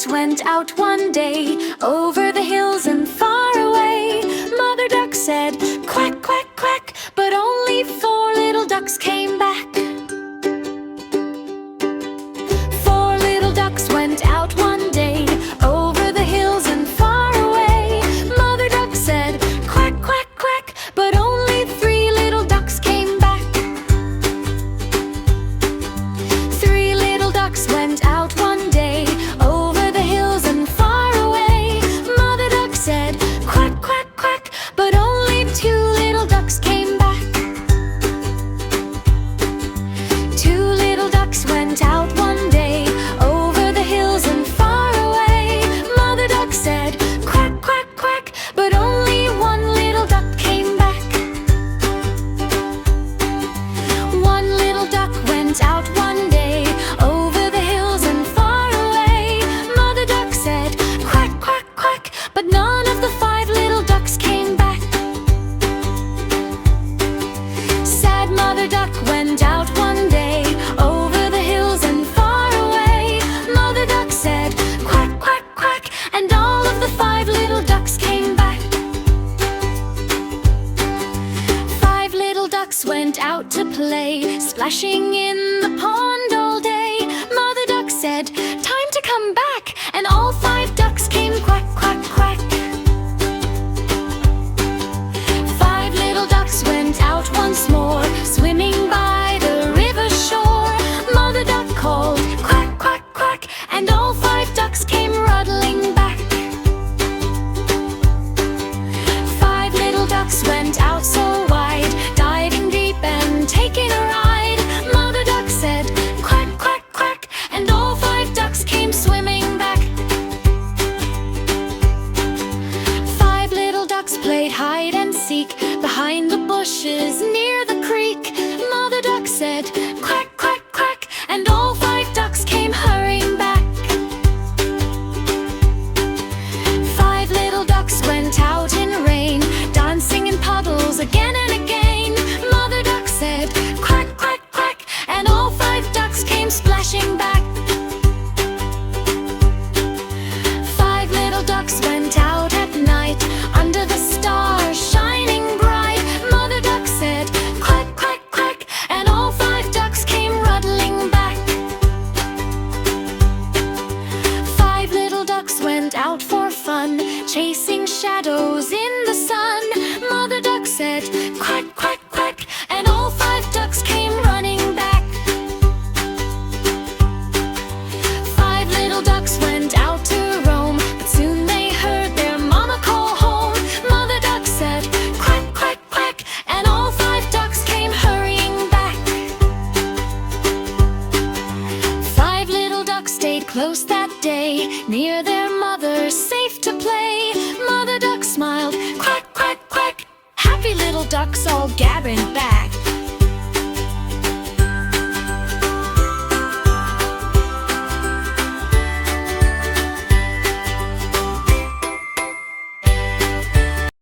ducks went out one day, over the hills and far away. Mother duck said, quack, quack, quack, but only 4 little ducks came back. 4 little ducks went out one day, over the hills and far away. Mother duck said, quack, quack, quack, but only 3 little ducks came back. 3 little ducks went out one day, over the hills and far away. Mother duck said, quack, quack, quack, but only 2 little ducks came back. 2 little ducks went out one day, over the hills and far away. Mother duck said, quack, quack, quack, but only 1 little duck came back. 1 little duck went out one day, over the hills and far away. Mother duck said, quack, quack, quack, but none of the 5 little ducks came back. Sad Mother duck went out one day, over the hills and far away. Mother duck said, quack, quack, quack, and all of the 5 little ducks came back. 5 little ducks went out to play, splashing in the pond all day. Mother duck said, time to come back, and all 5 ducks came quack, quack, quack. 5 little ducks went out once more, swimming by the river shore. Mother duck called, quack, quack, quack, and all 5 ducks came ruddling back. 5 little ducks went out so wide, diving deep and taking a ride. Mother duck said, quack, quack, quack, and all 5 ducks came swimming back. 5 little ducks played hide and seek behind the bushes near the creek. Mother duck said, quack, quack, quack, and all 5 ducks came hurrying back. 5 little ducks went out in rain, dancing in puddles again and again. Mother duck said, quack, quack, quack, and all 5 ducks came splashing back. 5 little ducks went out at night, under the stars shining bright. Mother duck said, quack, quack, quack, and all 5 ducks came ruddling back. 5 little ducks went out for fun, chasing shadows in the sun. Mother duck said, quack, quack, quack, and all 5 ducks came running back. 5 little ducks went out to roam, but soon they heard their mama call home. Mother duck said, quack, quack, quack, and all 5 ducks came hurrying back. 5 little ducks stayed close that day, near their mother, safe to play. Mother duck smiled, quack, quack, quack, happy little ducks all gathered back.